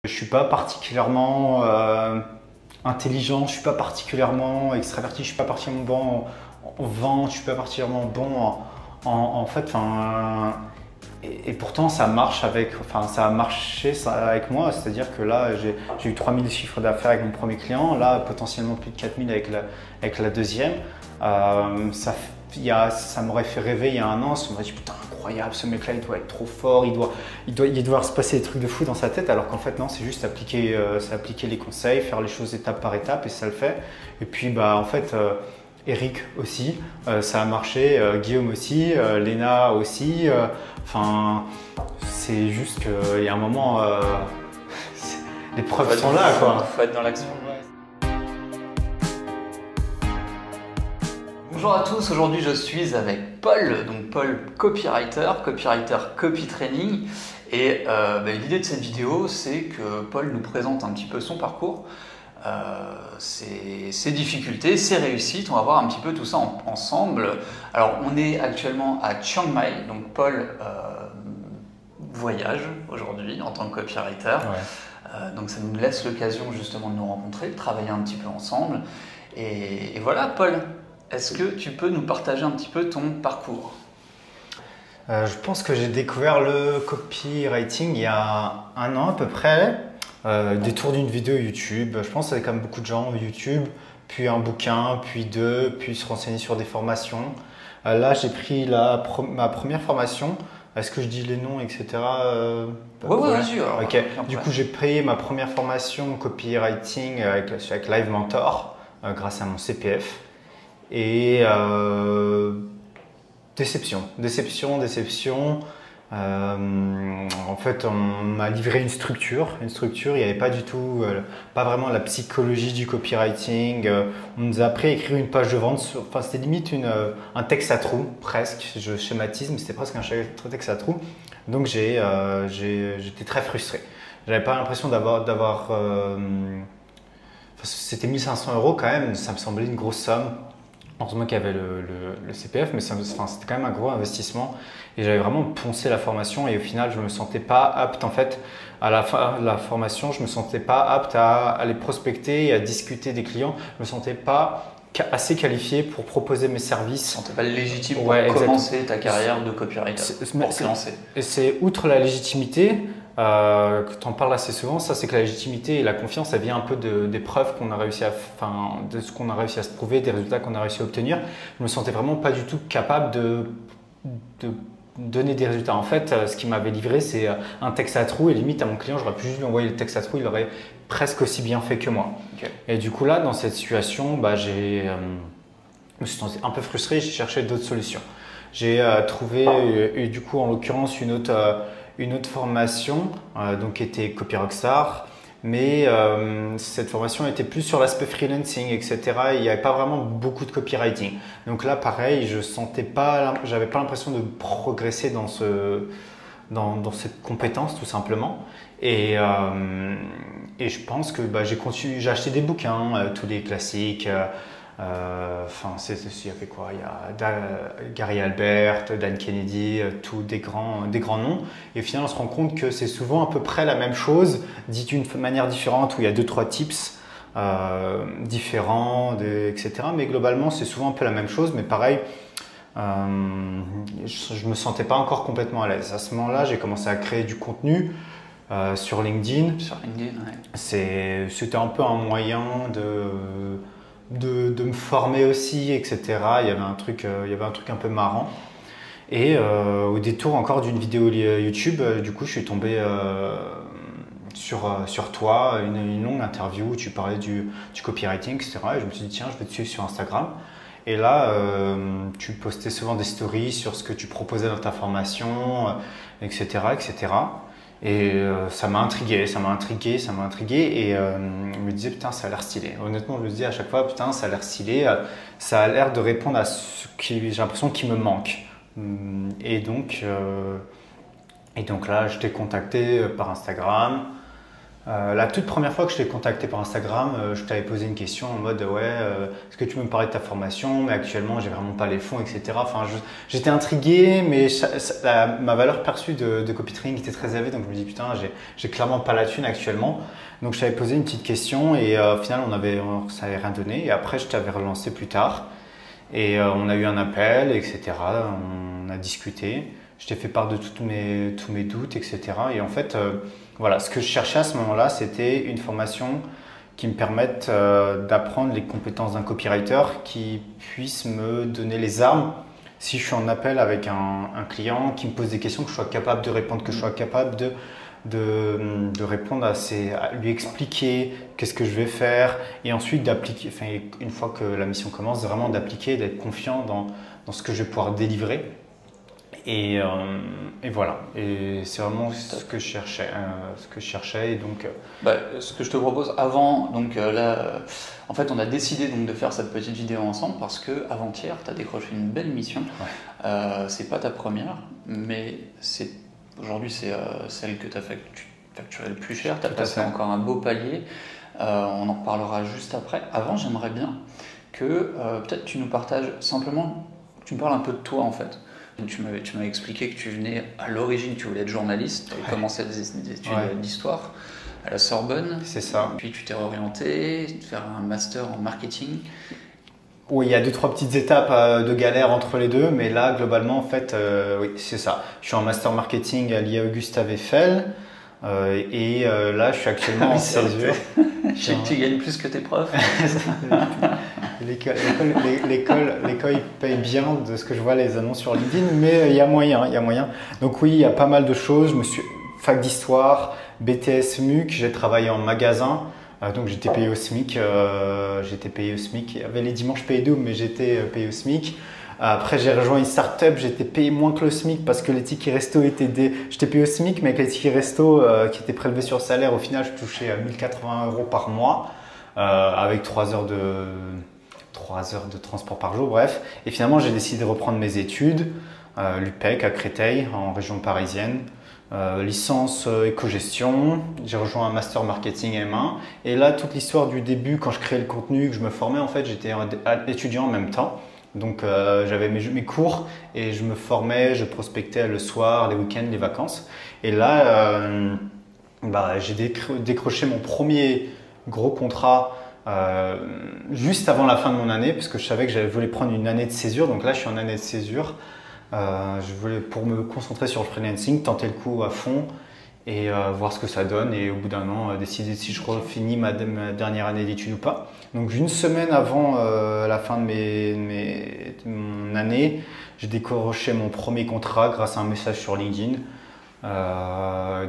Je suis pas particulièrement intelligent, je suis pas particulièrement extraverti, je suis pas particulièrement bon en vente, je suis pas particulièrement bon en fait, et pourtant ça marche ça a marché avec moi, c'est-à-dire que là j'ai eu 3000 de chiffre d'affaires avec mon premier client, là potentiellement plus de 4000 avec la deuxième. Ça m'aurait fait rêver il y a un an, on m'aurait dit putain incroyable, ce mec là il doit être trop fort, il doit se passer des trucs de fou dans sa tête, alors qu'en fait non, c'est juste appliquer les conseils, faire les choses étape par étape et ça le fait. Et puis en fait Eric aussi, ça a marché, Guillaume aussi, Léna aussi, c'est juste qu'il y a un moment, les preuves sont là quoi. Faut être dans l'action. Bonjour à tous, aujourd'hui je suis avec Paul, donc Paul copywriter copy training, et l'idée de cette vidéo c'est que Paul nous présente un petit peu son parcours, ses difficultés, ses réussites. On va voir un petit peu tout ça ensemble. Alors on est actuellement à Chiang Mai, donc Paul voyage aujourd'hui en tant que copywriter, donc ça nous laisse l'occasion justement de nous rencontrer, de travailler un petit peu ensemble, et voilà. Paul, est-ce que tu peux nous partager un petit peu ton parcours? Je pense que j'ai découvert le copywriting il y a un an à peu près, détour d'une vidéo YouTube. Je pense que comme beaucoup de gens, YouTube, puis un bouquin, puis deux, puis se renseigner sur des formations. Là, j'ai pris ma première formation. Est-ce que je dis les noms, etc. Oui, vas-y. Ok. Du coup, j'ai payé ma première formation copywriting avec Live Mentor grâce à mon CPF. Et déception. En fait, on m'a livré une structure. Il n'y avait pas du tout, pas vraiment la psychologie du copywriting. On nous a appris à écrire une page de vente. C'était limite un texte à trous, presque. Je schématise, mais c'était presque un texte à trous. Donc j'étais très frustré. J'avais pas l'impression d'avoir. C'était 1500 € quand même. Ça me semblait une grosse somme. Heureusement qu'il y avait le CPF, mais c'était quand même un gros investissement et j'avais vraiment poncé la formation et au final je me sentais pas apte en fait à la fin de la formation, je me sentais pas apte à aller prospecter et à discuter des clients, je me sentais pas assez qualifié pour proposer mes services. Tu ne te sentais pas légitime pour commencer ta carrière de copywriter, pour te lancer. Et c'est outre la légitimité. Que tu en parles assez souvent, ça c'est que la légitimité et la confiance, ça vient un peu des preuves qu'on a réussi de ce qu'on a réussi à se prouver, des résultats qu'on a réussi à obtenir. Je me sentais vraiment pas du tout capable de donner des résultats. En fait, ce qui m'avait livré, c'est un texte à trous et limite à mon client, j'aurais pu juste lui envoyer le texte à trous, il aurait presque aussi bien fait que moi. Okay. Et du coup là, dans cette situation, je me suis senti un peu frustré, j'ai cherché d'autres solutions. J'ai trouvé, et du coup en l'occurrence, une autre formation qui était Copy Rockstar, mais cette formation était plus sur l'aspect freelancing, etc. Il n'y avait pas vraiment beaucoup de copywriting. Donc là, pareil, j'avais pas l'impression de progresser dans cette compétence tout simplement. Et je pense que j'ai acheté des bouquins, tous les classiques. Il y avait quoi? Il y a Gary Albert, Dan Kennedy, tous des grands noms. Et au final, on se rend compte que c'est souvent à peu près la même chose, dit d'une manière différente, où il y a 2-3 tips différents, etc. Mais globalement, c'est souvent un peu la même chose. Mais pareil, je me sentais pas encore complètement à l'aise. À ce moment-là, j'ai commencé à créer du contenu sur LinkedIn. C'était un peu un moyen de me former aussi, etc. Il y avait un truc un peu marrant. Et au détour encore d'une vidéo YouTube, du coup, je suis tombé sur toi, une longue interview où tu parlais du copywriting, etc. Et je me suis dit, tiens, je vais te suivre sur Instagram. Et là, tu postais souvent des stories sur ce que tu proposais dans ta formation, etc., etc. Et ça m'a intrigué et je me disais putain ça a l'air stylé. Honnêtement je me disais à chaque fois putain ça a l'air stylé, ça a l'air de répondre à ce qui j'ai l'impression qu'il me manque. Et donc là je t'ai contacté par Instagram, La toute première fois que je t'ai contacté par Instagram, je t'avais posé une question en mode ouais, est-ce que tu peux me parler de ta formation? Mais actuellement, j'ai vraiment pas les fonds, etc. Enfin, j'étais intrigué, mais ma valeur perçue de copywriting était très élevée, donc je me dis putain, j'ai clairement pas la thune actuellement. Donc je t'avais posé une petite question et au final, ça n'avait rien donné. Et après, je t'avais relancé plus tard et on a eu un appel, etc. On a discuté. Je t'ai fait part de tous mes doutes, etc. Et en fait, voilà, ce que je cherchais à ce moment-là, c'était une formation qui me permette d'apprendre les compétences d'un copywriter qui puisse me donner les armes si je suis en appel avec un client qui me pose des questions, que je sois capable de répondre, que je sois capable de répondre à lui expliquer qu'est-ce que je vais faire et ensuite d'appliquer, enfin, une fois que la mission commence, vraiment d'appliquer, d'être confiant dans ce que je vais pouvoir délivrer. Et voilà, et c'est vraiment ce que je cherchais, et donc. Ce que je te propose avant, donc là, en fait, on a décidé donc de faire cette petite vidéo ensemble parce que avant-hier, tu as décroché une belle mission. Ouais. C'est pas ta première, mais aujourd'hui c'est celle que tu as facturé le plus cher. Tu as passé encore un beau palier. On en reparlera juste après. Avant, j'aimerais bien que peut-être tu nous partages simplement, tu me parles un peu de toi en fait. Tu m'avais expliqué que tu venais, à l'origine, tu voulais être journaliste, tu avais commencé des études d'histoire à la Sorbonne. C'est ça. Puis tu t'es orienté, faire un master en marketing. Oui, il y a 2-3 petites étapes de galère entre les deux, mais là, globalement, en fait, oui, c'est ça. Je suis en master marketing à l'IA Gustave Eiffel. Là, je suis actuellement en césure. Je sais que tu gagnes plus que tes profs. L'école paye bien de ce que je vois les annonces sur LinkedIn, mais il y a moyen. Donc oui, il y a pas mal de choses. Je me suis fac d'histoire, BTS MUC, j'ai travaillé en magasin. Donc j'étais payé au SMIC. Il y avait les dimanches payés double, mais j'étais payé au SMIC. Après, j'ai rejoint une start-up, j'étais payé moins que le SMIC parce que les tickets resto j'étais payé au SMIC, mais avec les tickets resto qui étaient prélevés sur le salaire, au final, je touchais 1080 € par mois avec 3 heures de transport par jour, bref. Et finalement, j'ai décidé de reprendre mes études, l'UPEC à Créteil, en région parisienne. Licence éco-gestion, j'ai rejoint un master marketing M1 et là toute l'histoire du début quand je créais le contenu, que je me formais en fait, j'étais étudiant en même temps. Donc j'avais mes cours et je me formais, je prospectais le soir, les week-ends, les vacances. Et là, j'ai décroché mon premier gros contrat juste avant la fin de mon année parce que je savais que j'avais voulu prendre une année de césure. Donc là, je suis en année de césure. Je voulais, pour me concentrer sur le freelancing, tenter le coup à fond et voir ce que ça donne et au bout d'un an décider si je finis ma dernière année d'études ou pas. Donc une semaine avant la fin de mon année, j'ai décroché mon premier contrat grâce à un message sur LinkedIn.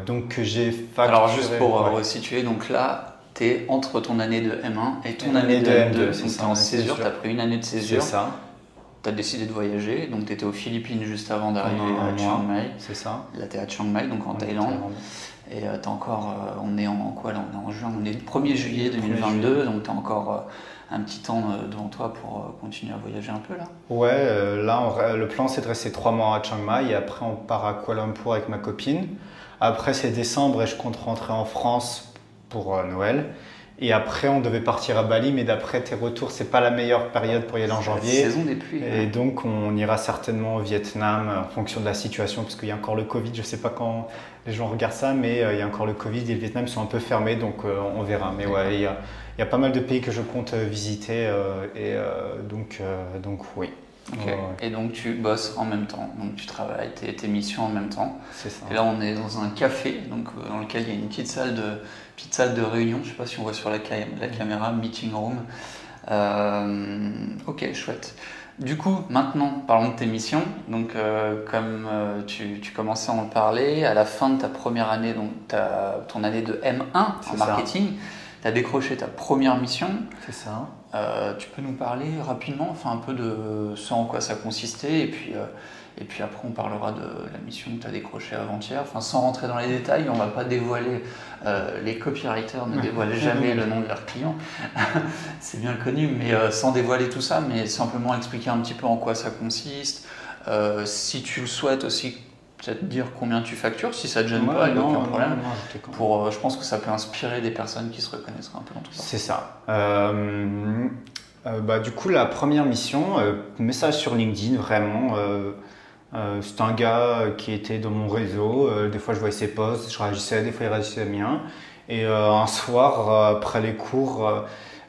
Donc j'ai facturé. Alors juste pour resituer, donc là tu es entre ton année de M1 et ton année de M2, donc tu es en césure, tu as pris une année de césure. C'est ça. Tu as décidé de voyager, donc tu étais aux Philippines juste avant d'arriver à Chiang Mai. C'est ça. Là, tu es à Chiang Mai, donc en Thaïlande. Et t'as encore, on est en quoi là? On est en juin, on est le 1er juillet 2022, donc tu as encore un petit temps devant toi pour continuer à voyager un peu là. Ouais, là, le plan c'est de rester 3 mois à Chiang Mai et après on part à Kuala Lumpur avec ma copine. Après c'est décembre et je compte rentrer en France pour Noël. Et après, on devait partir à Bali, mais d'après tes retours, c'est pas la meilleure période pour y aller en janvier. La saison des pluies. Et donc, on ira certainement au Vietnam en fonction de la situation, parce qu'il y a encore le Covid. Je sais pas quand les gens regardent ça, mais il y a encore le Covid et le Vietnam sont un peu fermés, donc on verra. Mais ouais, il y a pas mal de pays que je compte visiter, donc oui. Okay. Et donc tu bosses en même temps, donc tu travailles tes missions en même temps. C'est ça. Et là on est dans un café, donc dans lequel il y a une petite salle de réunion. Je sais pas si on voit sur la caméra, meeting room. Ok, chouette. Du coup, maintenant parlons de tes missions. Donc comme tu commençais à en parler, à la fin de ta première année, donc ton année de M1 en marketing. Tu as décroché ta première mission. C'est ça. Tu peux nous parler rapidement, enfin un peu de ce en quoi ça consistait, et puis après on parlera de la mission que tu as décrochée avant-hier. Enfin, sans rentrer dans les détails, on ne va pas dévoiler, les copywriters ne dévoilent jamais le nom de leurs clients, c'est bien connu, mais sans dévoiler tout ça, mais simplement expliquer un petit peu en quoi ça consiste. Si tu le souhaites aussi, peut-être dire combien tu factures, si ça te gêne pas, il n'y a aucun problème. Je pense que ça peut inspirer des personnes qui se reconnaîtraient un peu dans tout ça. C'est ça. Du coup, la première mission, message sur LinkedIn, vraiment. C'est un gars qui était dans mon réseau. Des fois, je voyais ses posts, je réagissais, des fois, il réagissait à mien. Et un soir, après les cours,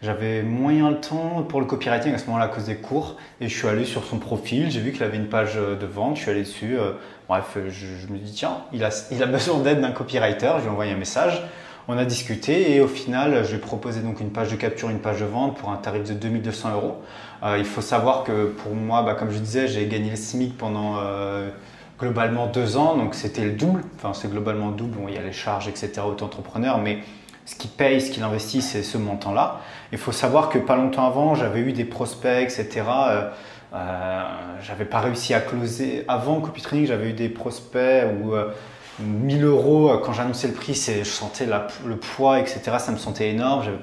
j'avais moyen le temps pour le copywriting à ce moment-là à cause des cours. Et je suis allé sur son profil, j'ai vu qu'il avait une page de vente, je suis allé dessus. Je me dis, tiens, il a besoin d'aide d'un copywriter. Je lui ai envoyé un message. On a discuté et au final, je lui ai proposé donc une page de capture, une page de vente pour un tarif de 2200 €. Il faut savoir que pour moi, comme je disais, j'ai gagné le SMIC pendant globalement 2 ans, donc c'était le double. Enfin, c'est globalement le double. Bon, il y a les charges, etc. auto-entrepreneur, mais ce qu'il paye, ce qu'il investit, c'est ce montant-là. Il faut savoir que pas longtemps avant, j'avais eu des prospects, etc. J'avais pas réussi à closer. Avant Copy Training, j'avais eu des prospects où 1000 €, quand j'annonçais le prix, je sentais le poids, etc. Ça me sentait énorme. J'avais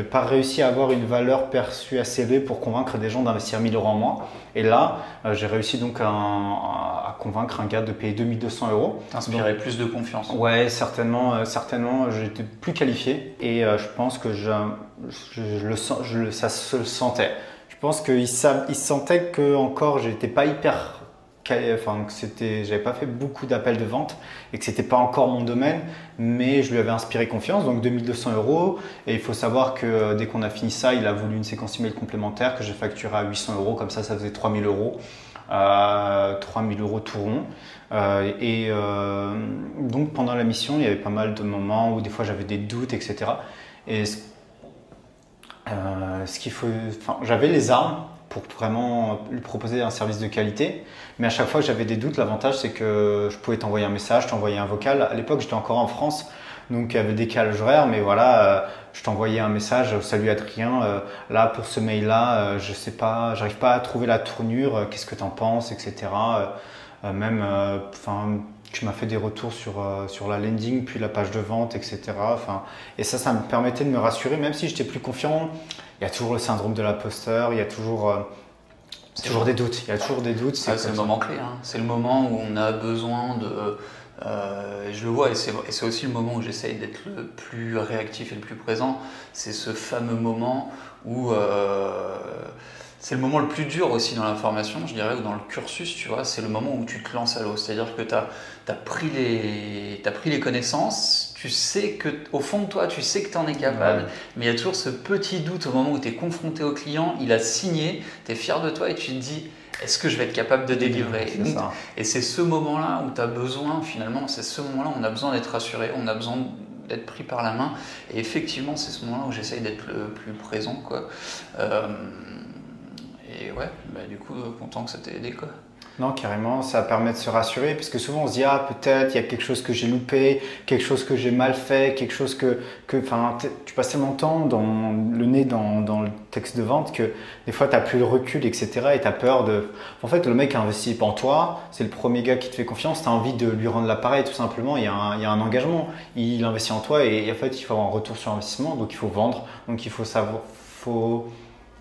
pas réussi à avoir une valeur perçue assez élevée pour convaincre des gens d'investir 1000 € en moi. Et là, j'ai réussi donc à convaincre un gars de payer 2200 €. T'inspirais plus de confiance. Ouais, certainement, j'étais plus qualifié et je pense que ça se le sentait. Je pense qu'il sentait que encore j'étais pas hyper, enfin que j'avais pas fait beaucoup d'appels de vente et que c'était pas encore mon domaine, mais je lui avais inspiré confiance. Donc 2200 € et il faut savoir que dès qu'on a fini ça, il a voulu une séquence email complémentaire que j'ai facturé à 800 €. Comme ça faisait 3000 €. 3000 € tout rond. Donc pendant la mission, il y avait pas mal de moments où des fois j'avais des doutes, etc. Et j'avais les armes pour vraiment lui proposer un service de qualité, mais à chaque fois que j'avais des doutes, l'avantage c'est que je pouvais t'envoyer un message, t'envoyer un vocal. À l'époque, j'étais encore en France, donc il y avait des décalage horaire, mais voilà, je t'envoyais un message, salut Adrien, là pour ce mail-là, je sais pas, j'arrive pas à trouver la tournure, qu'est-ce que t'en penses, etc. Tu m'as fait des retours sur la landing, puis la page de vente, etc. Et ça me permettait de me rassurer, même si j'étais plus confiant. Il y a toujours le syndrome de l'imposteur, il y a toujours des doutes. Il y a toujours des doutes. C'est le moment clé. Hein. C'est le moment où on a besoin de. Je le vois, et c'est aussi le moment où j'essaye d'être le plus réactif et le plus présent. C'est ce fameux moment où. C'est le moment le plus dur aussi dans la formation, je dirais, ou dans le cursus, tu vois. C'est le moment où tu te lances à l'eau. C'est-à-dire que tu as pris les connaissances, tu sais que, au fond de toi, tu sais que tu en es capable, mais il y a toujours ce petit doute au moment où tu es confronté au client, il a signé, tu es fier de toi et tu te dis, est-ce que je vais être capable de délivrer ? Et c'est ce moment-là où tu as besoin, finalement, c'est ce moment-là où on a besoin d'être rassuré, on a besoin d'être pris par la main. Et effectivement, c'est ce moment-là où j'essaye d'être le plus présent, quoi. Et ouais, du coup, content que ça t'ait aidé, quoi. Non, carrément, ça permet de se rassurer, parce que souvent on se dit, peut-être il y a quelque chose que j'ai loupé, quelque chose que j'ai mal fait, quelque chose tu passes tellement de temps le nez dans le texte de vente que des fois tu n'as plus le recul, etc. Et tu as peur de. En fait, le mec investit en toi, c'est le premier gars qui te fait confiance, tu as envie de lui rendre l'appareil, tout simplement. Il y a un engagement, il investit en toi et en fait, il faut avoir un retour sur investissement, donc il faut vendre, donc il faut savoir.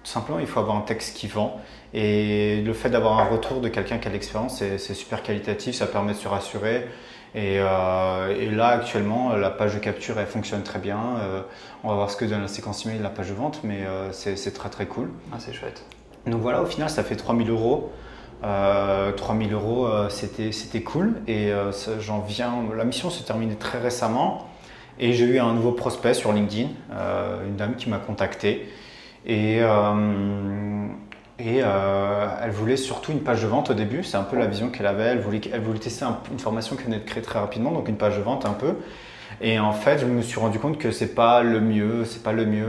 Tout simplement, il faut avoir un texte qui vend. Et le fait d'avoir un retour de quelqu'un qui a de l'expérience, c'est super qualitatif, ça permet de se rassurer. Et là, actuellement, la page de capture, elle fonctionne très bien. On va voir ce que donne la séquence email, la page de vente, mais c'est très très cool. C'est chouette. Donc voilà, au final, ça fait 3000 €. 3000 €, c'était cool. Et la mission s'est terminée très récemment. Et j'ai eu un nouveau prospect sur LinkedIn, une dame qui m'a contacté. Et elle voulait surtout une page de vente au début, c'est un peu la vision qu'elle avait. Elle voulait tester une formation qu'elle venait de créer très rapidement, donc une page de vente un peu. Et en fait, je me suis rendu compte que c'est pas le mieux,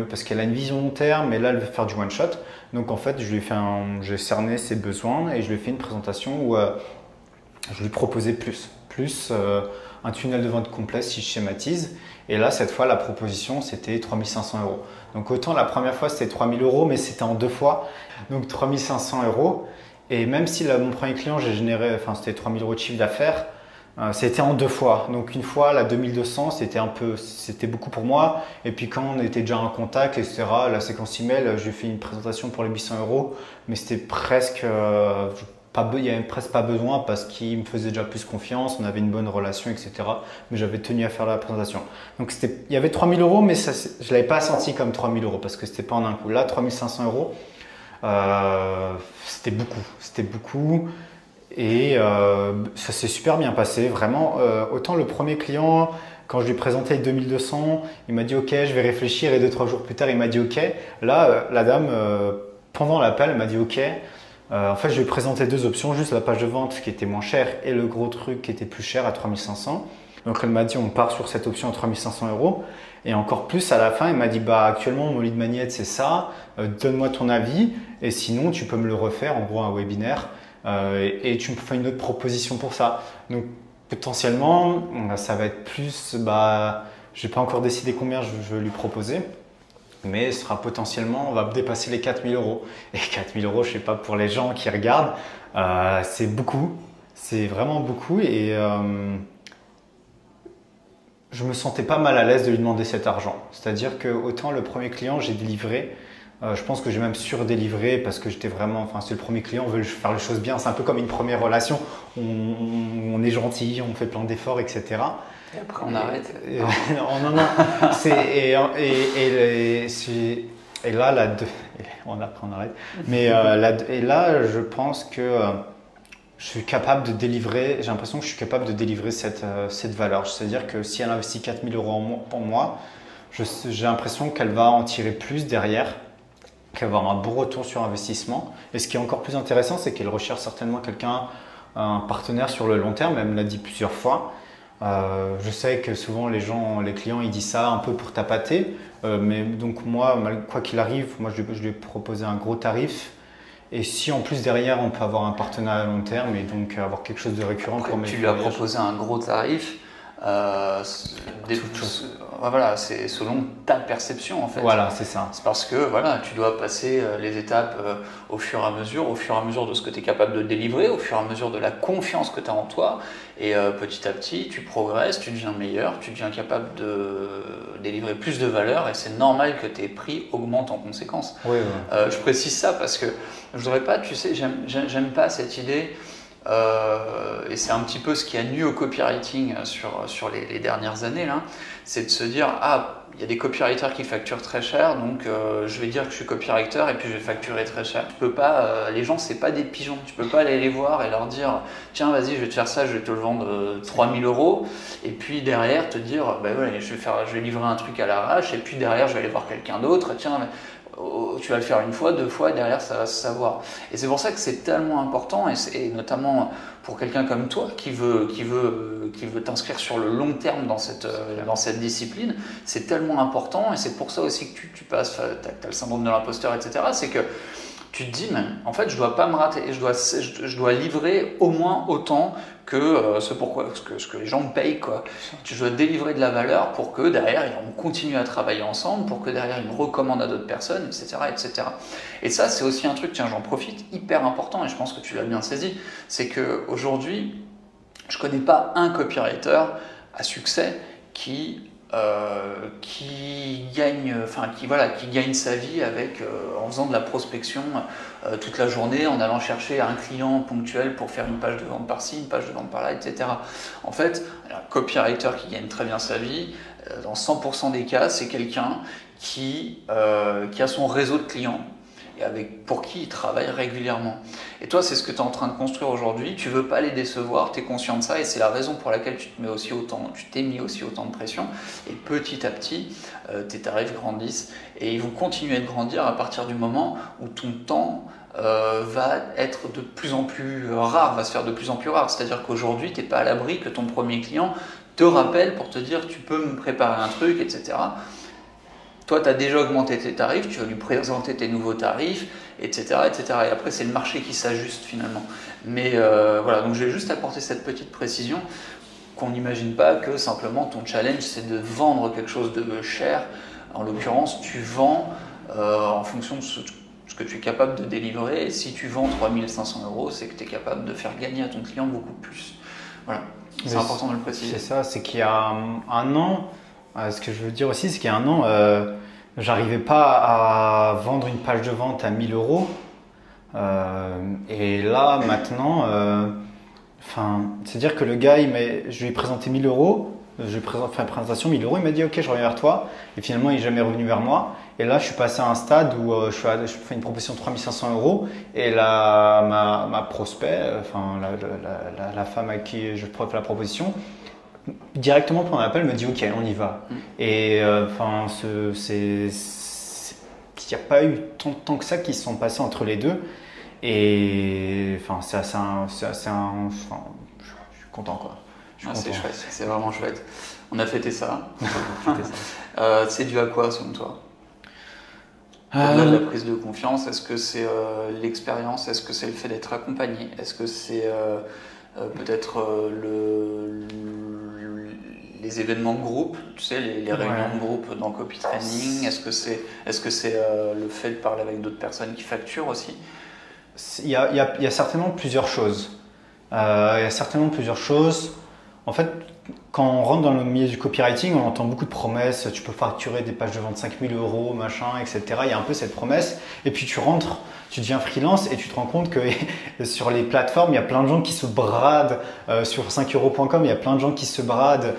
parce qu'elle a une vision long terme, mais là, elle veut faire du one shot. Donc en fait, j'ai cerné ses besoins et je lui ai fait une présentation où je lui proposais plus un tunnel de vente complet si je schématise. Et là, cette fois, la proposition, c'était 3500 €. Donc autant la première fois, c'était 3000 €, mais c'était en 2 fois. Donc 3500 €. Et même si mon premier client, c'était 3000 € de chiffre d'affaires, c'était en 2 fois. Donc une fois, la 2200, c'était beaucoup pour moi. Et puis quand on était déjà en contact, etc., la séquence email, j'ai fait une présentation pour les 800 €, mais c'était presque, il n'y avait presque pas besoin parce qu'il me faisait déjà plus confiance, on avait une bonne relation, etc. Mais j'avais tenu à faire la présentation. Donc il y avait 3 000 euros, mais ça, je ne l'avais pas senti comme 3 000 euros parce que c'était pas en un coup. Là, 3 500 euros, c'était beaucoup. C'était beaucoup. Et ça s'est super bien passé. Vraiment, autant le premier client, quand je lui ai présenté 2200, il m'a dit OK, je vais réfléchir. Et 2-3 jours plus tard, il m'a dit OK. Là, la dame, pendant l'appel, elle m'a dit OK. En fait, je lui ai présenté 2 options, juste la page de vente qui était moins chère et le gros truc qui était plus cher à 3 500. Donc elle m'a dit on part sur cette option à 3 500 euros. Et encore plus à la fin, elle m'a dit bah actuellement mon lead magnet c'est ça, donne-moi ton avis et sinon tu peux me le refaire, en gros un webinaire et tu me fais une autre proposition pour ça. Donc potentiellement ça va être plus, je n'ai pas encore décidé combien je veux lui proposer. Mais ce sera potentiellement, on va dépasser les 4 000 euros. Et 4 000 euros, je ne sais pas, pour les gens qui regardent, c'est beaucoup. C'est vraiment beaucoup. Et je me sentais pas mal à l'aise de lui demander cet argent. C'est-à-dire que autant le premier client, j'ai délivré. Je pense que j'ai même surdélivré parce que j'étais vraiment, c'est le premier client, on veut faire les choses bien. C'est un peu comme une première relation. On est gentil, on fait plein d'efforts, etc. Et après on arrête. Non. Et là, on arrête. Mais et là, je pense que je suis capable de délivrer. J'ai l'impression que je suis capable de délivrer cette valeur. C'est-à-dire que si elle investit 4 000 euros en moi, j'ai l'impression qu'elle va en tirer plus derrière, qu'elle va avoir un bon retour sur investissement. Et ce qui est encore plus intéressant, c'est qu'elle recherche certainement un partenaire sur le long terme. Elle me l'a dit plusieurs fois. Je sais que souvent les clients, ils disent ça un peu pour tapater, mais donc moi, quoi qu'il arrive, je lui ai proposé un gros tarif. Et si en plus derrière on peut avoir un partenariat à long terme et donc avoir quelque chose de récurrent pour mes tu lui as proposé un gros tarif. Voilà, c'est selon ta perception en fait. Voilà, c'est ça. C'est parce que voilà, tu dois passer les étapes au fur et à mesure de ce que tu es capable de délivrer, au fur et à mesure de la confiance que tu as en toi. Et petit à petit, tu progresses, tu deviens meilleur, tu deviens capable de délivrer plus de valeur et c'est normal que tes prix augmentent en conséquence. Oui. Je précise ça parce que je voudrais pas, tu sais, j'aime pas cette idée. Et c'est un petit peu ce qui a nui au copywriting sur les dernières années là, c'est de se dire il y a des copywriters qui facturent très cher, donc je vais dire que je suis copywriter et puis je vais facturer très cher. Tu peux pas, les gens c'est pas des pigeons, tu peux pas aller les voir et leur dire tiens vas-y je vais te faire ça, je vais te le vendre 3 000 euros et puis derrière te dire je vais livrer un truc à l'arrache et puis derrière je vais aller voir quelqu'un d'autre, tiens tu vas le faire une fois, 2 fois, et derrière ça va se savoir. Et c'est pour ça que c'est tellement important, et notamment pour quelqu'un comme toi qui veut t'inscrire sur le long terme dans cette discipline, c'est tellement important, et c'est pour ça aussi que tu passes, tu as le syndrome de l'imposteur, etc. C'est que tu te dis, mais en fait, je dois pas me rater, et je dois livrer au moins autant que ce que les gens me payent, quoi. Je dois délivrer de la valeur pour que derrière, on continue à travailler ensemble, pour que derrière, ils me recommandent à d'autres personnes, etc., etc. Et ça, c'est aussi un truc, tiens, j'en profite, hyper important, et je pense que tu l'as bien saisi, c'est qu'aujourd'hui, je connais pas un copywriter à succès qui gagne sa vie en faisant de la prospection toute la journée, en allant chercher un client ponctuel pour faire une page de vente par-ci, une page de vente par-là, etc. En fait, un copywriter qui gagne très bien sa vie, dans 100% des cas, c'est quelqu'un qui a son réseau de clients et pour qui il travaille régulièrement. Et toi, c'est ce que tu es en train de construire aujourd'hui. Tu ne veux pas les décevoir, tu es conscient de ça et c'est la raison pour laquelle tu t'es mis aussi autant de pression. Et petit à petit, tes tarifs grandissent et ils vont continuer de grandir à partir du moment où ton temps va être de plus en plus rare, va se faire de plus en plus rare. C'est-à-dire qu'aujourd'hui, tu n'es pas à l'abri que ton premier client te rappelle pour te dire tu peux me préparer un truc, etc. Toi, tu as déjà augmenté tes tarifs, tu vas lui présenter tes nouveaux tarifs, etc. etc. Et après, c'est le marché qui s'ajuste finalement. Mais voilà, donc je vais juste apporter cette petite précision qu'on n'imagine pas que simplement ton challenge, c'est de vendre quelque chose de cher. En l'occurrence, tu vends en fonction de ce que tu es capable de délivrer. Et si tu vends 3 500 euros, c'est que tu es capable de faire gagner à ton client beaucoup plus. Voilà, c'est important de le préciser. C'est ça, c'est qu'il y a un an, ce que je veux dire aussi, c'est qu'il y a un an, j'arrivais pas à vendre une page de vente à 1 000 euros. Et là, maintenant, c'est-à-dire que le gars, je lui ai présenté 1000 euros. Je lui ai fait une présentation 1000 euros, il m'a dit ok, je reviens vers toi. Et finalement, il n'est jamais revenu vers moi. Et là, je suis passé à un stade où je fais une proposition de 3500 euros. Et là, ma prospect, la femme à qui je fais la proposition, directement pendant l'appel, me dit ok, on y va. Et il n'y a pas eu tant que ça qui se sont passés entre les deux. Et je suis content quoi. C'est chouette, c'est vraiment chouette. On a fêté ça. C'est dû à quoi selon toi? Au-delà de la prise de confiance, est-ce que c'est l'expérience? Est-ce que c'est le fait d'être accompagné? Est-ce que c'est peut-être les événements de groupe, tu sais, les réunions de groupe dans Copy Training? Est-ce que c'est le fait de parler avec d'autres personnes qui facturent aussi? Il y a certainement plusieurs choses. En fait, quand on rentre dans le milieu du copywriting, on entend beaucoup de promesses. Tu peux facturer des pages de vente 5000 euros, machin, etc. Il y a un peu cette promesse. Et puis tu rentres, tu deviens freelance et tu te rends compte que sur les plateformes, il y a plein de gens qui se bradent. Sur 5euros.com, il y a plein de gens qui se bradent.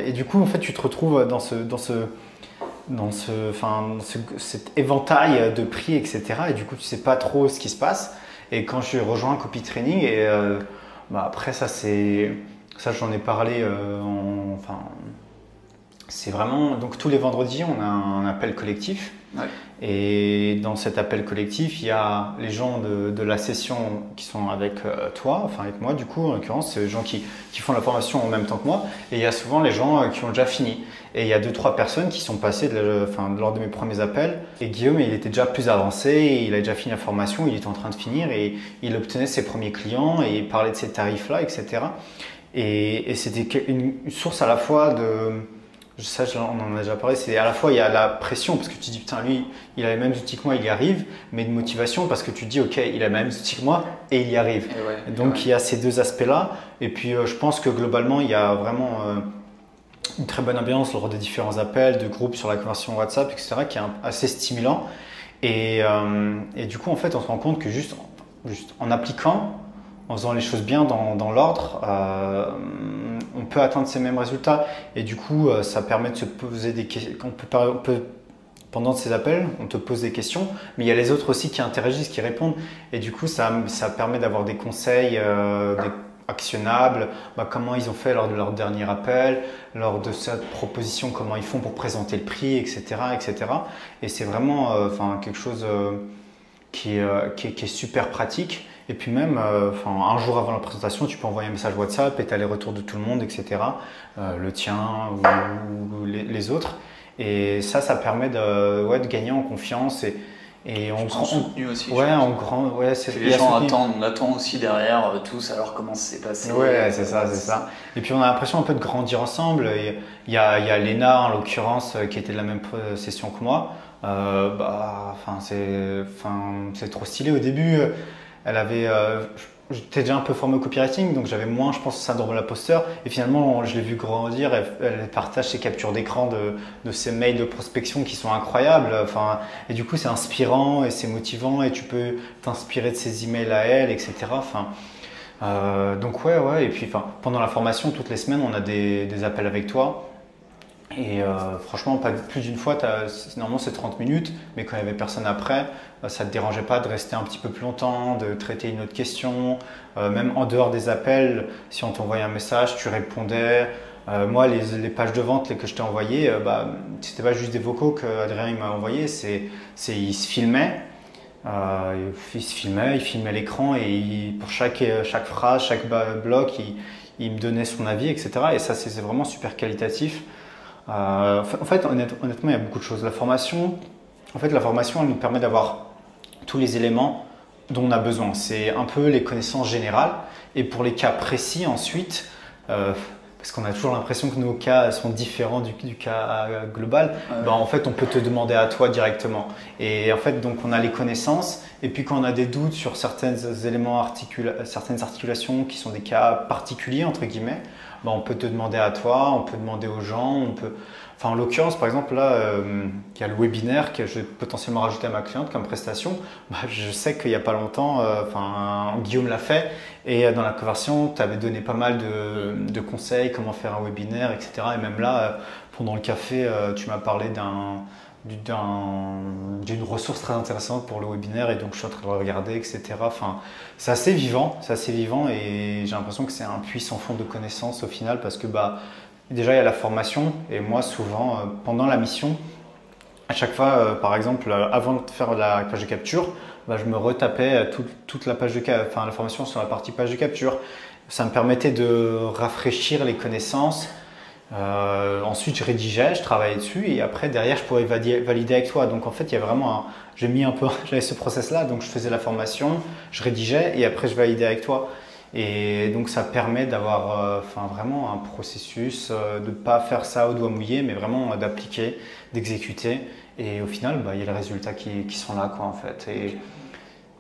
Et du coup, en fait, tu te retrouves dans cet éventail de prix, etc. Et du coup, tu sais pas trop ce qui se passe. Et quand je rejoins Copy Training, après ça j'en ai parlé. C'est vraiment donc tous les vendredis, on a un appel collectif. Ouais. Et dans cet appel collectif, il y a les gens de la session qui sont avec toi, avec moi du coup en l'occurrence, c'est les gens qui font la formation en même temps que moi. Et il y a souvent les gens qui ont déjà fini. Et il y a 2-3 personnes qui sont passées lors de mes premiers appels. Et Guillaume, il était déjà plus avancé, il a déjà fini la formation, il était en train de finir et il obtenait ses premiers clients et il parlait de ces tarifs-là, etc. Et c'était une source à la fois de... Ça, on en a déjà parlé, c'est à la fois il y a la pression parce que tu te dis putain lui il a les mêmes outils que moi, il y arrive, mais de motivation parce que tu te dis ok il a les mêmes outils que moi et il y arrive. Donc il y a ces deux aspects là et puis je pense que globalement il y a vraiment une très bonne ambiance lors des différents appels de groupes sur la conversation WhatsApp, etc. qui est assez stimulant et du coup en fait on se rend compte que juste en appliquant, en faisant les choses bien dans l'ordre, on peut atteindre ces mêmes résultats. Et du coup, ça permet de se poser des questions. Pendant ces appels, on te pose des questions, mais il y a les autres aussi qui interagissent, qui répondent. Et du coup, ça permet d'avoir des conseils actionnables. Comment ils ont fait lors de leur dernier appel, lors de cette proposition, comment ils font pour présenter le prix, etc. etc. Et c'est vraiment quelque chose qui est super pratique. Et puis même, un jour avant la présentation, tu peux envoyer un message WhatsApp et tu as les retours de tout le monde, etc. Le tien ou les autres. Et ça permet de gagner en confiance et on prend soutenu aussi. Les gens attendent aussi derrière tous alors comment ça s'est passé. Ouais, c'est ça. Et puis on a l'impression un peu de grandir ensemble. Il y a Léna en l'occurrence qui était de la même session que moi. C'est trop stylé au début. J'étais déjà un peu formé au copywriting, donc j'avais moins, je pense, le syndrome de l'imposteur. Et finalement, je l'ai vu grandir. Elle partage ses captures d'écran de ses mails de prospection qui sont incroyables. Et du coup, c'est inspirant et c'est motivant et tu peux t'inspirer de ses emails à elle, etc. Donc ouais. Et puis, pendant la formation, toutes les semaines, on a des appels avec toi. Et franchement, pas plus d'une fois, normalement c'est 30 minutes, mais quand il n'y avait personne après, ça ne te dérangeait pas de rester un petit peu plus longtemps, de traiter une autre question. Même en dehors des appels, si on t'envoyait un message, tu répondais. Moi, les pages de vente que je t'ai envoyées, c'était pas juste des vocaux qu'Adrien m'a envoyé, il se filmait. Il filmait l'écran et pour chaque phrase, chaque bloc, il me donnait son avis, etc. Et ça, c'est vraiment super qualitatif. En fait, honnêtement, il y a beaucoup de choses. La formation, elle nous permet d'avoir tous les éléments dont on a besoin. C'est un peu les connaissances générales. Et pour les cas précis, ensuite, parce qu'on a toujours l'impression que nos cas sont différents du cas global, en fait, on peut te demander à toi directement. Et en fait, donc, on a les connaissances. Et puis, quand on a des doutes sur certains éléments, certaines articulations qui sont des cas particuliers, entre guillemets, bah, on peut te demander à toi, on peut demander aux gens, on peut... Enfin, en l'occurrence, par exemple, là, il y a le webinaire que je vais potentiellement rajouter à ma cliente comme prestation. Bah, je sais qu'il n'y a pas longtemps, Guillaume l'a fait et dans la conversion, tu avais donné pas mal de conseils, comment faire un webinaire, etc. Et même là, pendant le café, tu m'as parlé d'une ressource très intéressante pour le webinaire et donc je suis en train de le regarder, etc. Enfin, c'est assez vivant et j'ai l'impression que c'est un puits sans fond de connaissances au final parce que bah, déjà, il y a la formation et moi, souvent, pendant la mission, à chaque fois, par exemple, avant de faire la page de capture, bah, je me retapais toute la page la formation sur la partie page de capture. Ça me permettait de rafraîchir les connaissances. Ensuite, je rédigeais, je travaillais dessus et après, derrière, je pourrais valider avec toi. Donc, en fait, il y a vraiment j'avais ce process-là. Donc, je faisais la formation, je rédigeais et après, je validais avec toi. Et donc ça permet d'avoir vraiment un processus, de ne pas faire ça au doigt mouillé, mais vraiment d'appliquer, d'exécuter. Et au final, bah, il y a les résultats qui sont là, quoi, en fait. Et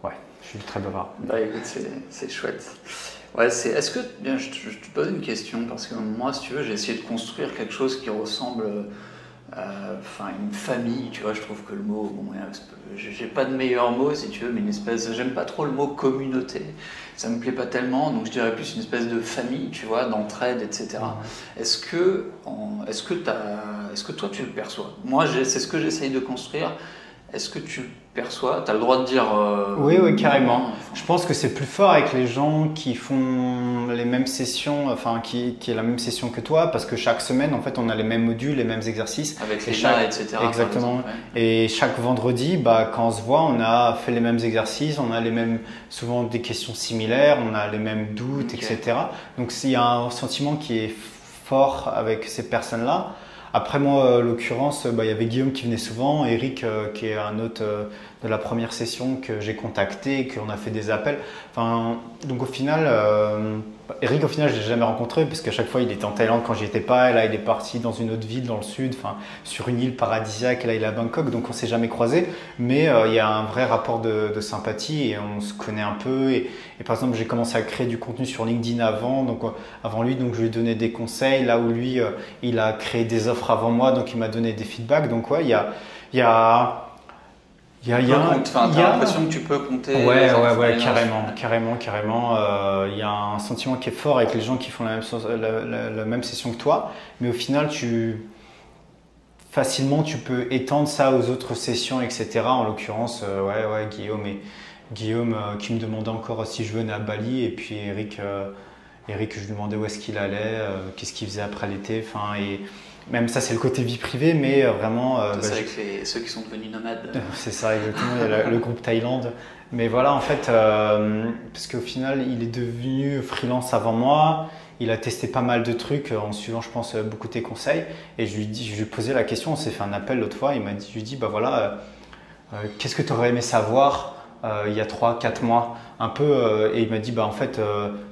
ouais, je suis très bavard. Bah écoute, c'est chouette. Ouais, est-ce que, bien, je te pose une question, parce que moi, si tu veux, j'ai essayé de construire quelque chose qui ressemble une famille, tu vois, je trouve que le mot, bon, j'ai pas de meilleur mot si tu veux, mais j'aime pas trop le mot communauté, ça me plaît pas tellement, donc je dirais plus une espèce de famille, tu vois, d'entraide, etc. Est-ce que toi tu le perçois? Moi, c'est ce que j'essaye de construire. Est-ce que tu le perçois? Tu as le droit de dire… Oui, carrément. Je pense que c'est plus fort avec les gens qui font les mêmes sessions, qui est la même session que toi, parce que chaque semaine, en fait, on a les mêmes modules, les mêmes exercices. Avec les chats, etc. Exactement. Exemple, ouais. Et chaque vendredi, bah, quand on se voit, on a fait les mêmes exercices, on a souvent des questions similaires, on a les mêmes doutes, etc. Donc, il y a un sentiment qui est fort avec ces personnes-là. Après moi, en l'occurrence, il y avait Guillaume qui venait souvent, Eric qui est un autre de la première session que j'ai contacté, qu'on a fait des appels. Donc au final, Eric au final je l'ai jamais rencontré parce qu'à chaque fois il était en Thaïlande quand j'y étais pas, et là il est parti dans une autre ville dans le sud, sur une île paradisiaque, et là il est à Bangkok, donc on s'est jamais croisé. Mais il y a un vrai rapport de sympathie et on se connaît un peu. Et par exemple j'ai commencé à créer du contenu sur LinkedIn avant lui, donc je lui ai donné des conseils là où lui il a créé des offres avant moi, donc il m'a donné des feedbacks. Donc ouais, il y a t'as l'impression que tu peux compter. Ouais, carrément. Il y a un sentiment qui est fort avec les gens qui font la même session que toi, mais au final, facilement, tu peux étendre ça aux autres sessions, etc. En l'occurrence, Guillaume qui me demandait encore si je venais à Bali, et puis Eric, je lui demandais où est-ce qu'il allait, qu'est-ce qu'il faisait après l'été, et même ça, c'est le côté vie privée, mais vraiment… c'est avec ceux qui sont devenus nomades. C'est ça, exactement, il y a le groupe Thaïlande. Mais voilà, en fait, parce qu'au final, il est devenu freelance avant moi, il a testé pas mal de trucs en suivant, je pense, beaucoup tes conseils. Et je lui ai posé la question, on s'est fait un appel l'autre fois, je lui ai dit, qu'est-ce que tu aurais aimé savoir il y a 3-4 mois un peu, et il m'a dit en fait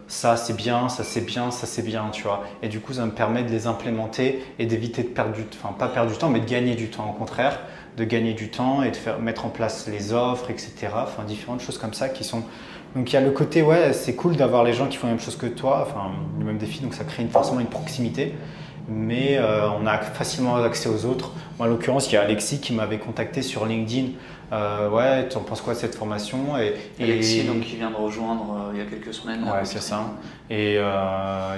ça c'est bien, ça c'est bien, ça c'est bien, tu vois. Et du coup ça me permet de les implémenter et d'éviter de perdre pas perdre du temps, mais de gagner du temps, au contraire, de gagner du temps et de mettre en place les offres, etc. Différentes choses comme ça qui sont… Donc il y a le côté, ouais, c'est cool d'avoir les gens qui font la même chose que toi, le même défi, donc ça crée forcément une proximité. Mais on a facilement accès aux autres. Moi, en l'occurrence, il y a Alexis qui m'avait contacté sur LinkedIn. Ouais, tu en penses quoi de cette formation? Alexis, donc, qui vient de rejoindre il y a quelques semaines. Ouais, c'est ça. Et il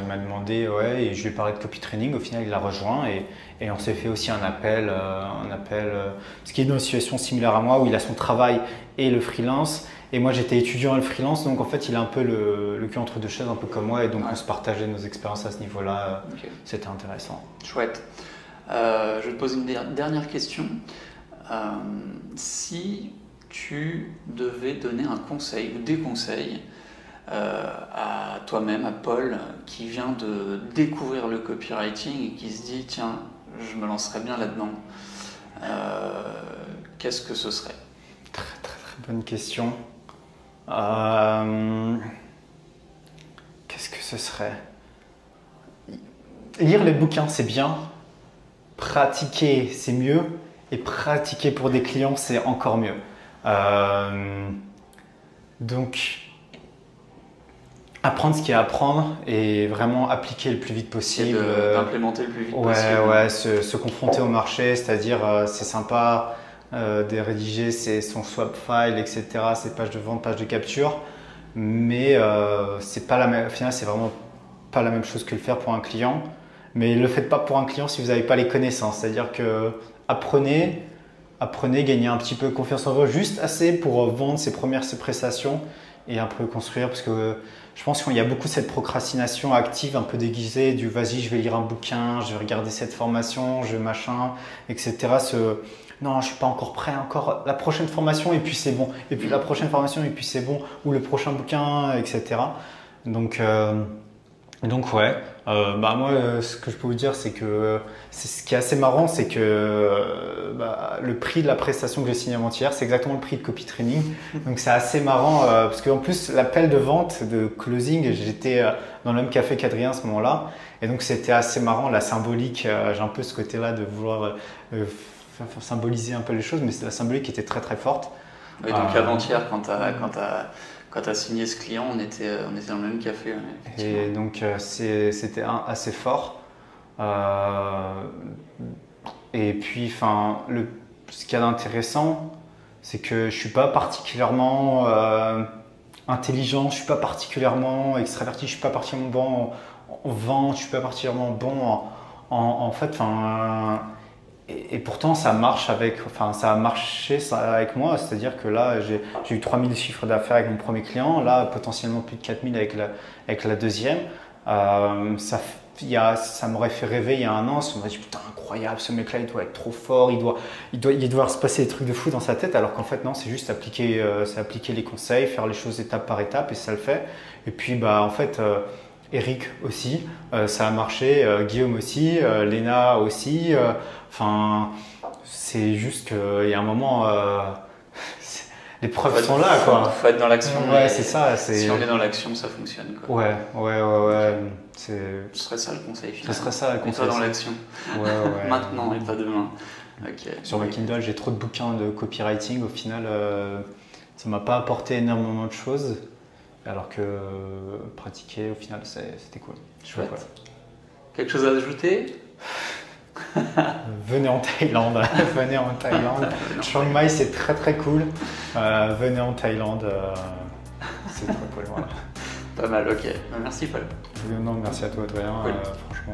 m'a demandé, ouais, et je lui ai parlé de copy training. Au final, il l'a rejoint et on s'est fait aussi un appel, parce qu'il est dans une situation similaire à moi où il a son travail et le freelance. Et moi, j'étais étudiant à le freelance, donc en fait, il a un peu le cul entre deux chaises, un peu comme moi, et donc on se partageait nos expériences à ce niveau-là. Okay. C'était intéressant. Chouette. Je vais te poser une dernière question. Si tu devais donner un conseil ou des conseils à toi-même, à Paul, qui vient de découvrir le copywriting et qui se dit « Tiens, je me lancerai bien là-dedans », qu'est-ce que ce serait? Très bonne question. Qu'est-ce que ce serait? Lire les bouquins, c'est bien. Pratiquer, c'est mieux. Et pratiquer pour des clients, c'est encore mieux. Donc, apprendre ce qu'il y a à apprendre et vraiment appliquer le plus vite possible. D'implémenter le plus vite ouais, possible. Ouais, se confronter au marché, c'est-à-dire c'est sympa de rédiger son swap file, etc., ses pages de vente, pages de capture, mais c'est pas la même, au final, c'est vraiment pas la même chose que le faire pour un client. Mais ne le faites pas pour un client si vous n'avez pas les connaissances, c'est-à-dire que apprenez, gagnez un petit peu confiance en vous, juste assez pour vendre ses prestations et un peu construire, parce que je pense qu'il y a beaucoup cette procrastination active, un peu déguisée, du vas-y, je vais lire un bouquin, je vais regarder cette formation, je machin, etc. Non, je suis pas encore prêt, encore la prochaine formation et puis c'est bon, et puis la prochaine formation et puis c'est bon, ou le prochain bouquin, etc. Donc ouais, moi ce que je peux vous dire c'est que ce qui est assez marrant, c'est que le prix de la prestation que j'ai signée avant-hier, c'est exactement le prix de copy training. Donc c'est assez marrant parce qu'en plus l'appel de vente, de closing, j'étais dans le même café qu'Adrien à ce moment-là, et donc c'était assez marrant, la symbolique. J'ai un peu ce côté-là de vouloir symboliser un peu les choses, mais la symbolique qui était très très forte. Oui, donc avant-hier quand tu as signé ce client, on était dans le même café. Et donc c'était assez fort. Et puis ce qu'il y a d'intéressant, c'est que je suis pas particulièrement intelligent, je suis pas particulièrement extraverti, je suis pas particulièrement bon en vente, je suis pas particulièrement bon en fait. Et pourtant, ça a marché avec moi. C'est-à-dire que là, j'ai eu 3000 chiffres d'affaires avec mon premier client. Là, potentiellement plus de 4000 avec la deuxième. Ça m'aurait fait rêver il y a un an. On m'a dit, putain, incroyable, ce mec-là, il doit être trop fort. Il doit se passer des trucs de fou dans sa tête. Alors qu'en fait, non, c'est juste appliquer les conseils, faire les choses étape par étape et ça le fait. Et puis, en fait, Eric aussi, ça a marché, Guillaume aussi, Léna aussi. C'est juste qu'il y a un moment, les preuves sont là, quoi. Il faut être dans l'action. Ouais, c'est ça. Si on est dans l'action, ça fonctionne, quoi. Ouais. Ce serait ça le conseil final. Ce serait ça le conseil. Mets-toi dans l'action. Ouais. Maintenant et pas demain. Okay. Sur ma Kindle, j'ai trop de bouquins de copywriting. Au final, ça m'a pas apporté énormément de choses. Alors que pratiquer, au final, c'était cool. Chouette. Ouais. Quelque chose à ajouter? Venez en Thaïlande. Chiang Mai, c'est très très cool. Venez en Thaïlande, c'est très cool. Voilà. Pas mal, ok. Merci Paul. Non, merci à toi, Adrien. Cool. Franchement.